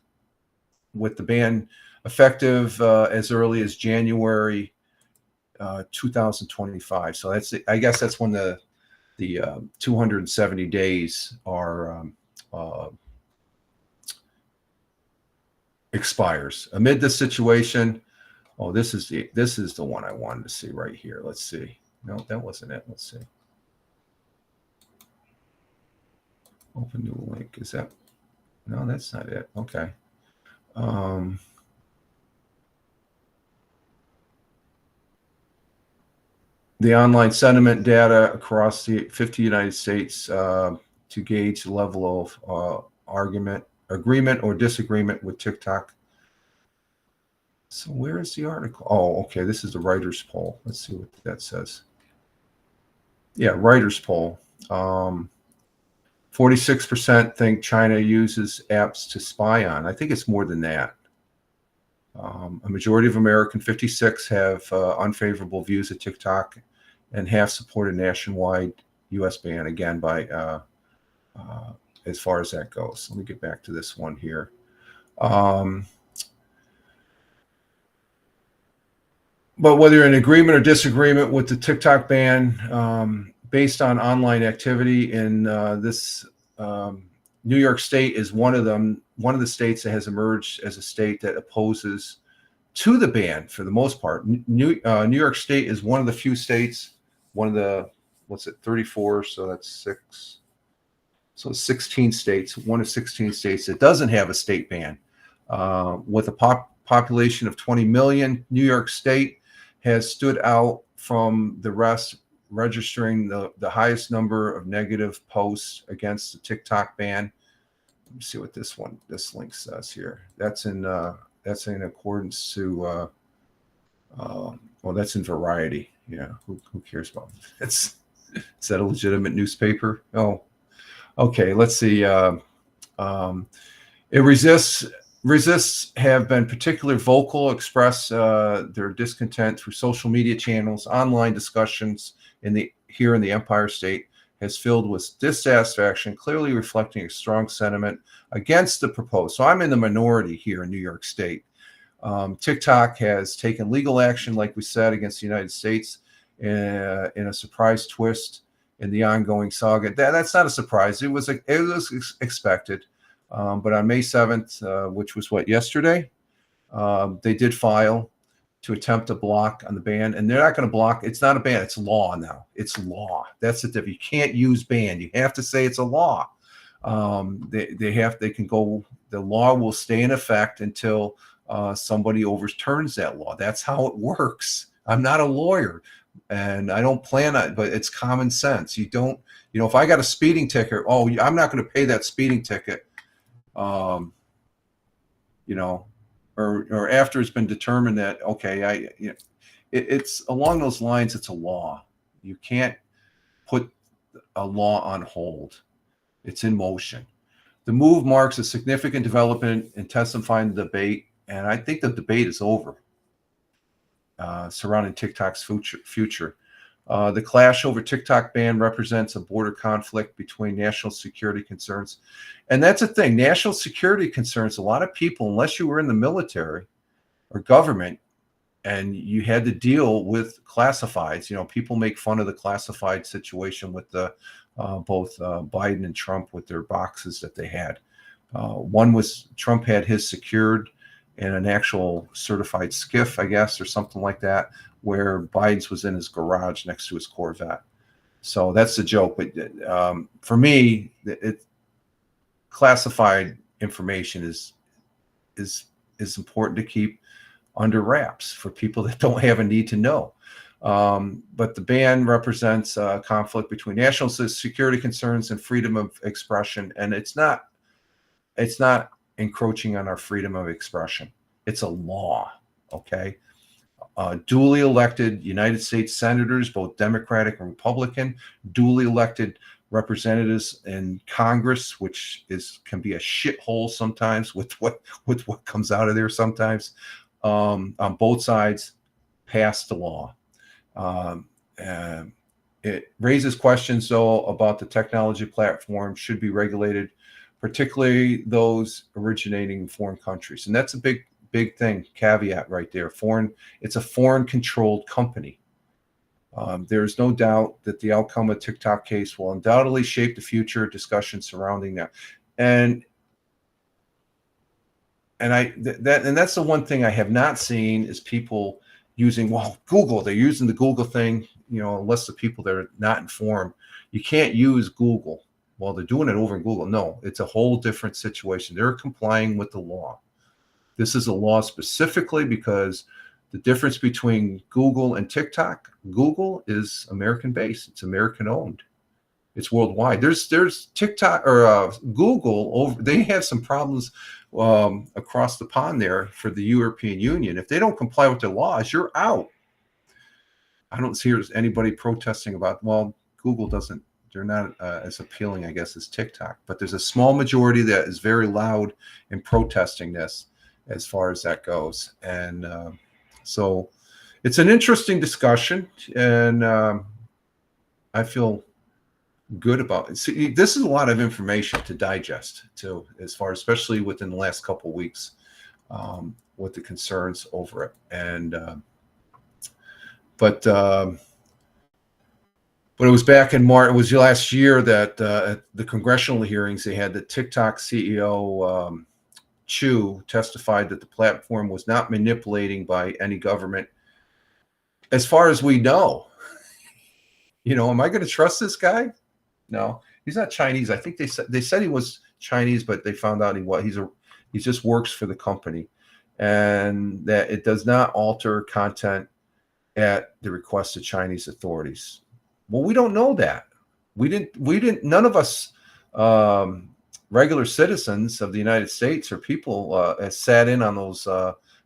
with the ban effective as early as January 2025. So that's, I guess that's when the 270 days are expires. Amid this situation, oh, this is the one I wanted to see right here. Let's see. No, that wasn't it. Let's see. Open new link. Is that? No, that's not it. Okay. The online sentiment data across the 50 United States to gauge the level of agreement or disagreement with TikTok. So where is the article? Oh, okay. This is the Reuters poll. Let's see what that says. Yeah, Reuters poll. 46% think China uses apps to spy on. I think it's more than that. A majority of American, 56, have unfavorable views of TikTok, and half support a nationwide U.S. ban, again, by as far as that goes. Let me get back to this one here. But whether you're in agreement or disagreement with the TikTok ban, based on online activity in this, New York State is one of them. One of the states that has emerged as a state that opposes to the ban for the most part. New York State is one of the few states, one of the, 34, so that's 6. So 16 states, one of 16 states that doesn't have a state ban. With a population of 20 million, New York State has stood out from the rest, registering the highest number of negative posts against the TikTok ban. Let me see what this link says here. That's in accordance to well, that's in Variety. Yeah, who cares about it? Is that a legitimate newspaper? Oh, okay. Let's see. It resists have been particularly vocal, express their discontent through social media channels, online discussions here in the Empire State has filled with dissatisfaction, clearly reflecting a strong sentiment against the proposed. So I'm in the minority here in New York State. TikTok has taken legal action, like we said, against the United States in a surprise twist in the ongoing saga. That's not a surprise. It was expected. But on May 7th, which was yesterday, they did file to attempt to block on the ban, and they're not going to block. It's not a ban. It's law now. It's law. That's it. You can't use ban. You have to say it's a law. They can go. The law will stay in effect until somebody overturns that law. That's how it works. I'm not a lawyer, and I don't plan on it, but it's common sense. You don't. If I got a speeding ticket, I'm not going to pay that speeding ticket. Or after it's been determined that, okay, it's along those lines, it's a law. You can't put a law on hold. It's in motion. The move marks a significant development, intensifying the debate, and I think the debate is over surrounding TikTok's future. The clash over TikTok ban represents a border conflict between national security concerns. And that's the thing, national security concerns, a lot of people, unless you were in the military or government and you had to deal with classifieds, people make fun of the classified situation with both Biden and Trump with their boxes that they had. One was Trump had his secured in an actual certified skiff, I guess, or something like that, where Biden's was in his garage next to his Corvette. So that's the joke. But for me, classified information is important to keep under wraps for people that don't have a need to know. But the ban represents a conflict between national security concerns and freedom of expression. And it's not it's not encroaching on our freedom of expression. It's a law, okay? Duly elected United States senators, both Democratic and Republican, duly elected representatives in Congress, which can be a shithole sometimes with what comes out of there sometimes, on both sides, passed the law. It raises questions, though, about the technology platform should be regulated, particularly those originating in foreign countries. And that's a big thing, caveat right there. It's a foreign-controlled company. There's no doubt that the outcome of the TikTok case will undoubtedly shape the future discussion surrounding that. And that's the one thing I have not seen is people using, Google. They're using the Google thing, unless the people that are not informed. You can't use Google. Well, they're doing it over in Google. No, it's a whole different situation. They're complying with the law. This is a law specifically because the difference between Google and TikTok, Google is American-based. It's American-owned. It's worldwide. There's TikTok or Google. They have some problems across the pond there for the European Union. If they don't comply with their laws, you're out. I don't see anybody protesting about, Google doesn't. They're not as appealing, I guess, as TikTok. But there's a small majority that is very loud in protesting this as far as that goes. And so it's an interesting discussion, and I feel good about it. See, this is a lot of information to digest, too, as far, especially within the last couple of weeks, with the concerns over it. And but it was back in March. It was last year that at the congressional hearings, they had the TikTok CEO Chu testified that the platform was not manipulating by any government, as far as we know. Am I going to trust this guy? No, he's not Chinese. I think they said he was Chinese, but they found out he just works for the company, and that it does not alter content at the request of Chinese authorities. Well, we don't know that. We didn't. None of us, regular citizens of the United States or people, sat in on those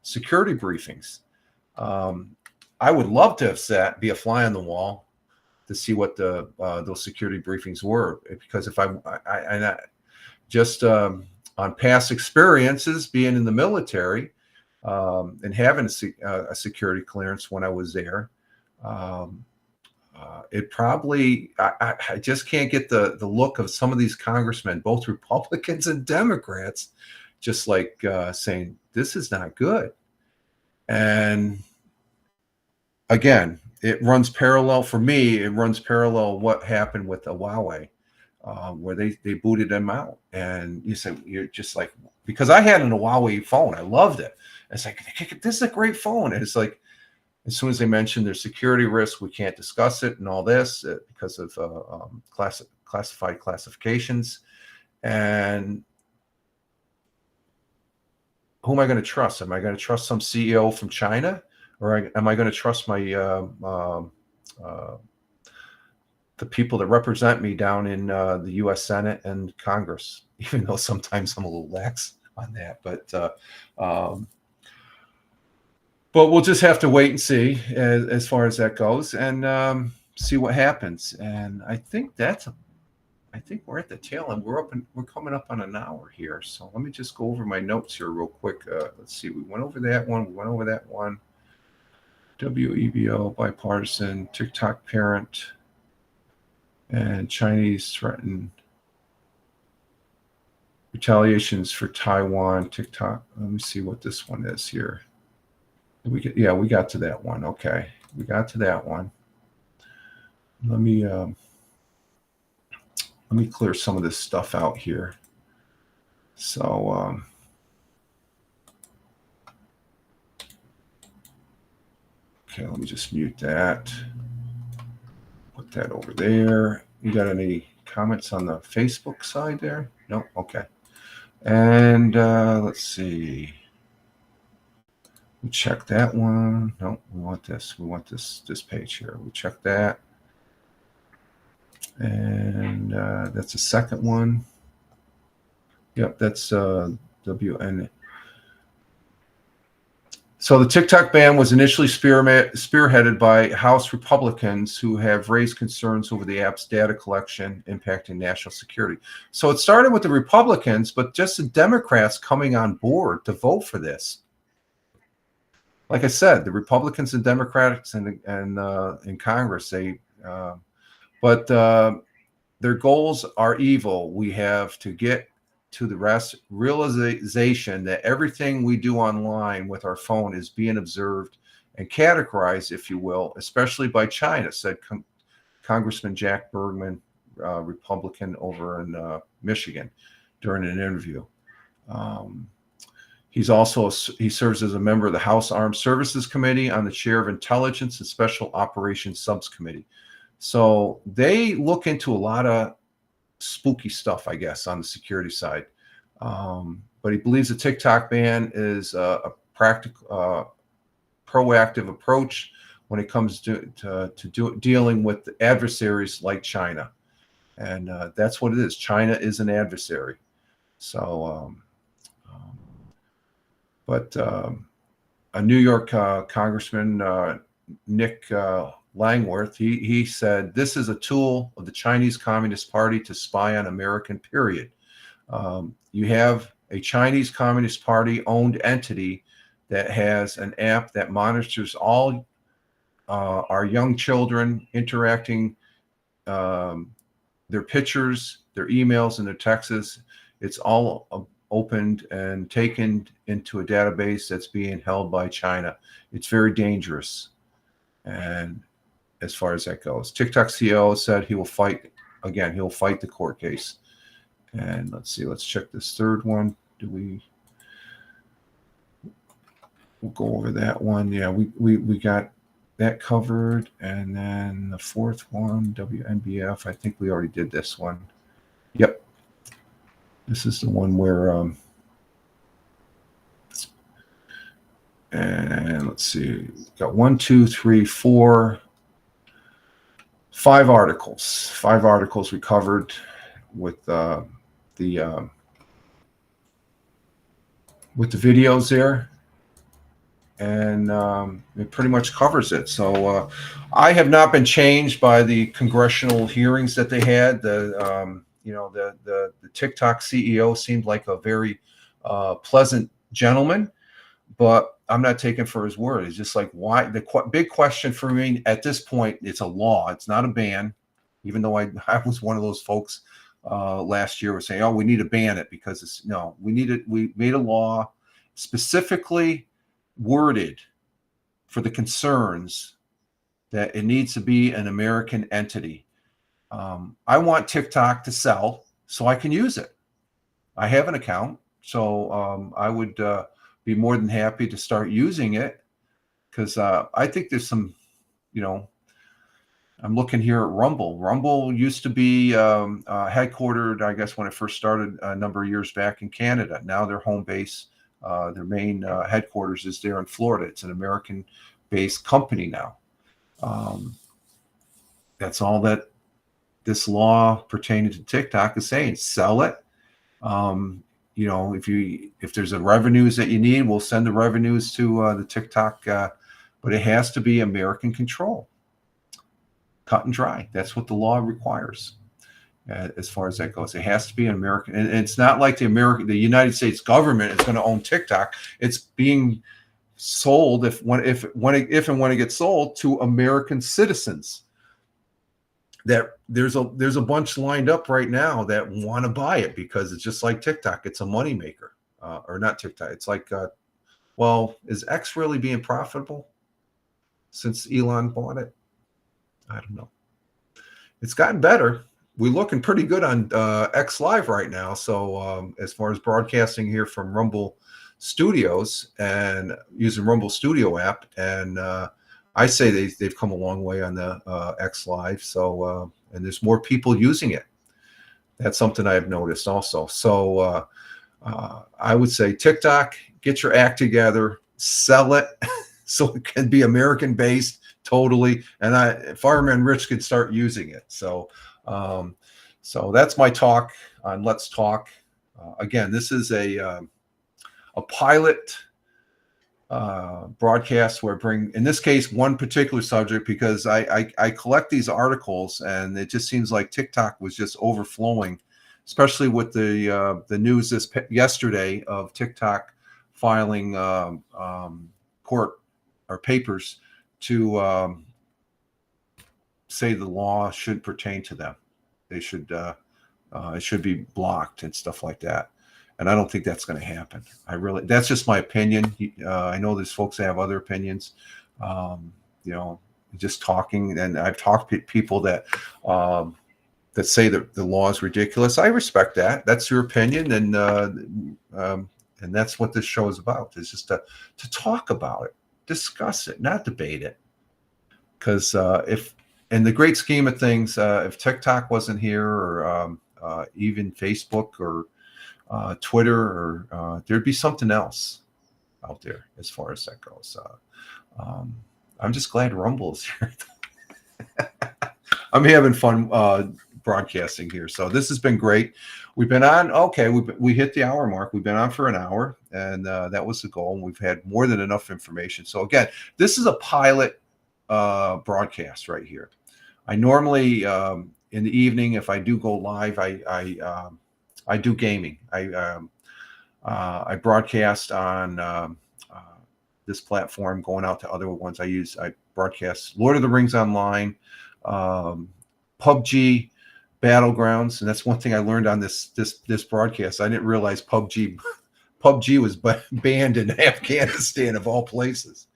security briefings. I would love to have be a fly on the wall to see what those security briefings were, because if I just on past experiences being in the military and having a security clearance when I was there. It probably, I just can't get the look of some of these congressmen, both Republicans and Democrats, just like saying, this is not good. And again, it runs parallel for me. It runs parallel what happened with Huawei, where they booted them out. And you say, you're just like, because I had a Huawei phone. I loved it. It's like, this is a great phone. And it's like, as soon as they mentioned there's security risks, we can't discuss it and all this because of classified classifications. And who am I going to trust? Am I going to trust some CEO from China, or am I going to trust my the people that represent me down in the U.S. Senate and Congress? Even though sometimes I'm a little lax on that, but we'll just have to wait and see as far as that goes, and see what happens. And I think we're at the tail end. We're coming up on an hour here. So let me just go over my notes here real quick. Let's see. We went over that one. We went over that one. WEBO, bipartisan, TikTok parent, and Chinese threatened retaliations for Taiwan. TikTok. Let me see what this one is here. We got to that one. Okay, we got to that one. Let me clear some of this stuff out here. So okay, let me just mute that. Put that over there. You got any comments on the Facebook side there? No? Okay. And let's see. We check that one. No, we want this. We want this page here. We check that. And that's the second one. Yep, that's WN. So the TikTok ban was initially spearheaded by House Republicans who have raised concerns over the app's data collection impacting national security. So it started with the Republicans, but just the Democrats coming on board to vote for this. Like I said, the Republicans and Democrats in Congress, but their goals are evil. We have to get to the realization that everything we do online with our phone is being observed and categorized, if you will, especially by China, said Congressman Jack Bergman, Republican over in Michigan, during an interview. He serves as a member of the House Armed Services Committee on the chair of Intelligence and Special Operations Subcommittee. So they look into a lot of spooky stuff, I guess, on the security side. But he believes the TikTok ban is a practical, proactive approach when it comes to dealing with adversaries like China. And that's what it is. China is an adversary. So, but a New York Congressman, Nick Langworth, he said, this is a tool of the Chinese Communist Party to spy on American, period. You have a Chinese Communist Party owned entity that has an app that monitors all our young children interacting, their pictures, their emails, and their texts. It's all opened and taken into a database that's being held by China. It's very dangerous. And as far as that goes, TikTok CEO said he will fight again. He'll fight the court case. And let's see. Let's check this third one. We'll go over that one. Yeah, we got that covered. And then the fourth one, WNBF. I think we already did this one. Yep. This is the one where and let's see, got 1, 2, 3, 4, 5 articles. 5 articles we covered with the videos there, and it pretty much covers it. So I have not been changed by the congressional hearings that they had. The TikTok CEO seemed like a very pleasant gentleman, but I'm not taking for his word. It's just like, why? The big question for me at this point, it's a law. It's not a ban, even though I was one of those folks last year was saying, oh, we need to ban it because it's no, we made a law specifically worded for the concerns that it needs to be an American entity. I want TikTok to sell so I can use it. I have an account, so I would be more than happy to start using it because I think there's some, I'm looking here at Rumble. Rumble used to be headquartered, I guess, when it first started a number of years back in Canada. Now their home base, their main headquarters is there in Florida. It's an American-based company now. That's all that this law pertaining to TikTok is saying. Sell it. If there's a revenues that you need, we'll send the revenues to the TikTok, but it has to be American control. Cut and dry. That's what the law requires. As far as that goes, it has to be an American, and it's not like the United States government is going to own TikTok. It's being sold if and when it gets sold to American citizens. That there's a bunch lined up right now that want to buy it because it's just like TikTok. It's a moneymaker, or not TikTok. It's like, well, is X really being profitable since Elon bought it? I don't know. It's gotten better. We're looking pretty good on X Live right now. So as far as broadcasting here from Rumble Studios and using Rumble Studio app, and I say they've come a long way on the X Live. So and there's more people using it. That's something I've noticed also. So I would say TikTok, get your act together, sell it so it can be American based. Totally, and Fireman Rich could start using it. So, so that's my talk on Let's Talk. Again, this is a pilot broadcast where I bring, in this case, one particular subject, because I collect these articles, and it just seems like TikTok was just overflowing, especially with the news yesterday of TikTok filing court or papers to say the law should pertain to them. They should it should be blocked and stuff like that. And I don't think that's going to happen. That's just my opinion. I know there's folks that have other opinions. Just talking, and I've talked to people that say that the law is ridiculous. I respect that. That's your opinion, and that's what this show is about. Is just to talk about it, discuss it, not debate it. Because if, in the great scheme of things, if TikTok wasn't here, or even Facebook or Twitter, or there'd be something else out there as far as that goes. I'm just glad Rumble is here. I'm having fun broadcasting here. So this has been great. We've been on, we hit the hour mark. We've been on for an hour, and that was the goal. And we've had more than enough information. So again, this is a pilot broadcast right here. I normally, in the evening, if I do go live, I do gaming. I broadcast on this platform, going out to other ones I broadcast Lord of the Rings Online, PUBG, Battlegrounds, and that's one thing I learned on this broadcast. I didn't realize PUBG was banned in Afghanistan, of all places.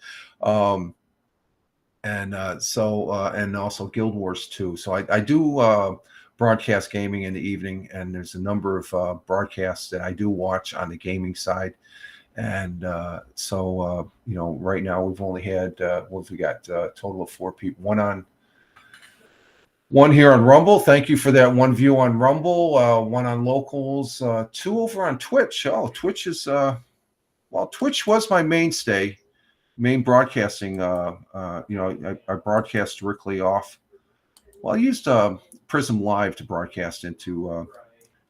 And also Guild Wars 2. So I do broadcast gaming in the evening, and there's a number of broadcasts that I do watch on the gaming side. And right now we've only had we got a total of 4 people. One here on Rumble. Thank you for that. 1 view on Rumble, 1 on Locals, 2 over on Twitch. Oh, Twitch is Twitch was my main broadcasting. I broadcast directly off. Well, I used Prism Live to broadcast into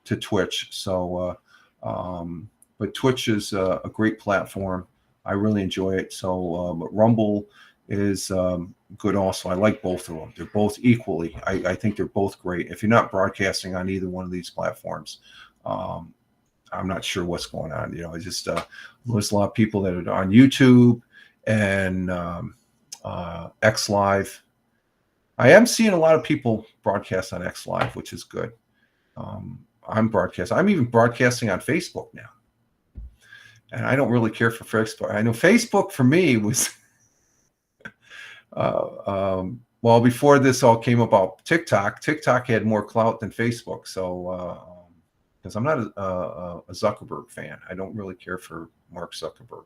to Twitch. So, but Twitch is a great platform. I really enjoy it. So, but Rumble is good also. I like both of them. They're both equally. I think they're both great. If you're not broadcasting on either one of these platforms, I'm not sure what's going on. It's just there's a lot of people that are on YouTube and X Live. I am seeing a lot of people broadcast on X Live, which is good. I'm even broadcasting on Facebook now, and I don't really care for Facebook. I know Facebook for me was before this all came about. TikTok had more clout than Facebook. So because I'm not a Zuckerberg fan, I don't really care for Mark Zuckerberg.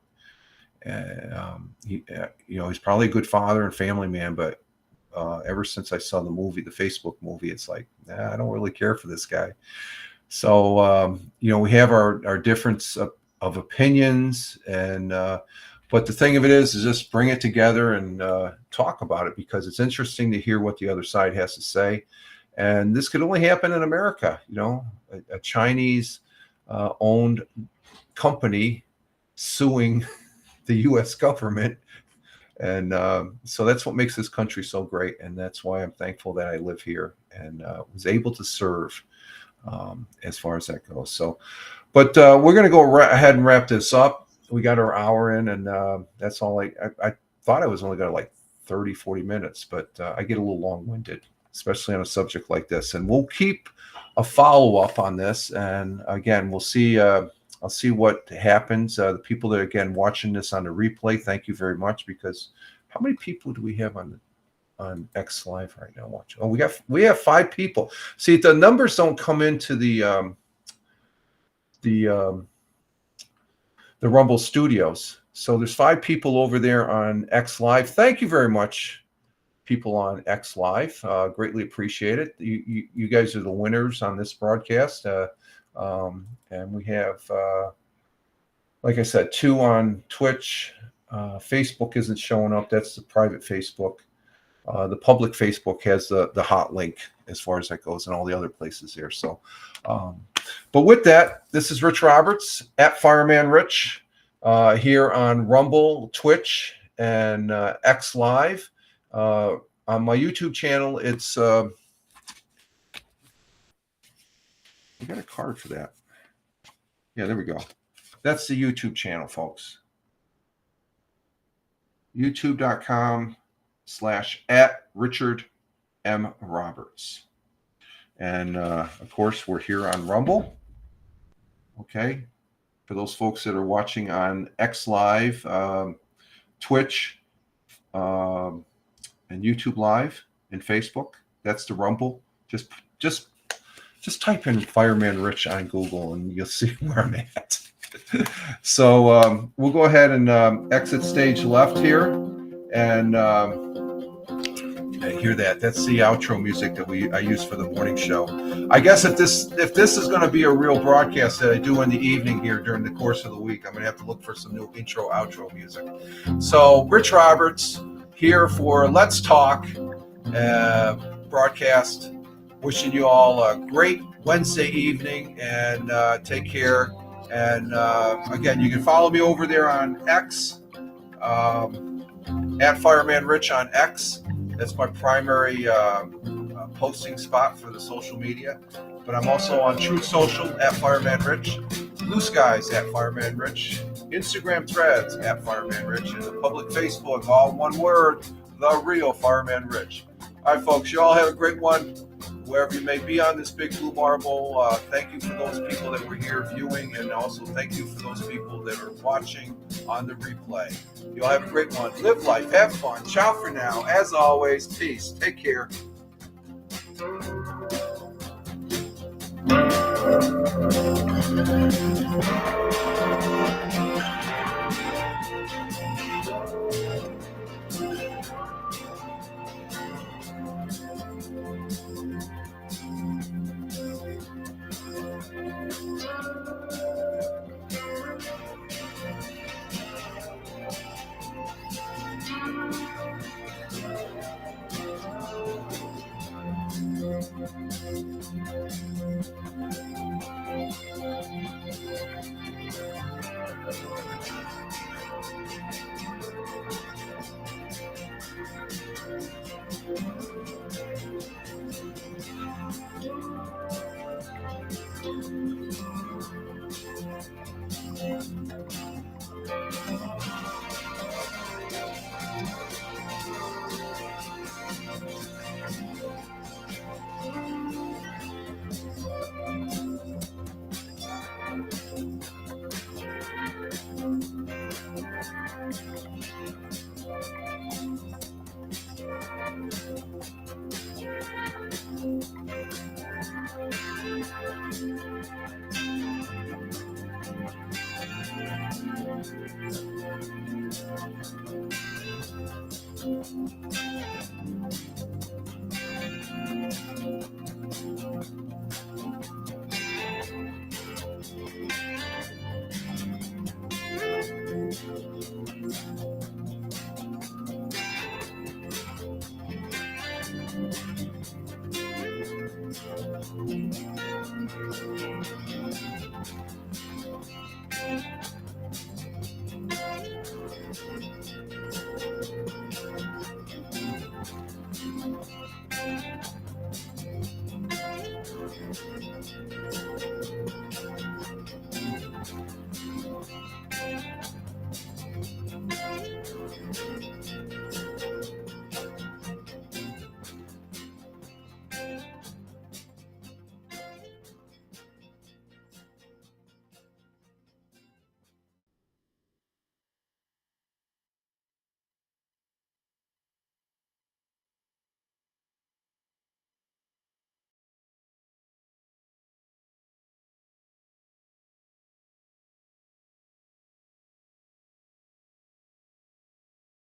He's probably a good father and family man, but ever since I saw the Facebook movie, it's like, I don't really care for this guy. So, we have our difference of opinions, and but the thing of it is just bring it together and talk about it, because it's interesting to hear what the other side has to say. And this could only happen in America. A Chinese owned company suing the U.S. government. And so that's what makes this country so great. And that's why I'm thankful that I live here and was able to serve as far as that goes. So, but we're going to go ahead and wrap this up. We got our hour in, and that's all. I thought I was only going to 30, 40 minutes, but I get a little long-winded, especially on a subject like this. And we'll keep a follow-up on this. And again, we'll see. I'll see what happens. The people that are, again, watching this on the replay, thank you very much, because how many people do we have on X Live right now watching? Oh, we have 5 people. See, the numbers don't come into the Rumble Studios. So there's 5 people over there on X Live. Thank you very much, people on X Live. Greatly appreciate it. You guys are the winners on this broadcast. And we have, like I said, 2 on Twitch. Facebook isn't showing up. That's the private Facebook. The public Facebook has the hot link as far as that goes, and all the other places there. So, but with that, this is Rich Roberts at Fireman Rich here on Rumble, Twitch, and X Live. On my YouTube channel, it's I got a card for that. Yeah, there we go. That's the YouTube channel, folks. YouTube.com/@Richard M. Roberts. And of course, we're here on Rumble. Okay. For those folks that are watching on X Live, Twitch, and YouTube Live and Facebook, that's the Rumble. Just type in Fireman Rich on Google and you'll see where I'm at. So we'll go ahead and exit stage left here, and I hear that. That's the outro music that I use for the morning show. I guess if this is going to be a real broadcast that I do in the evening here during the course of the week, I'm going to have to look for some new intro outro music. So Rich Roberts here for Let's Talk broadcast. Wishing you all a great Wednesday evening, and take care. And again, you can follow me over there on X, at Fireman Rich on X. That's my primary posting spot for the social media. But I'm also on Truth Social at Fireman Rich, Blue Skies at Fireman Rich, Instagram Threads at Fireman Rich, and the public Facebook, all one word, The Real Fireman Rich. All right, folks, you all have a great one. Wherever you may be on this big blue marble, thank you for those people that were here viewing, and also thank you for those people that are watching on the replay. You all have a great one. Live life, have fun. Ciao for now. As always, peace. Take care.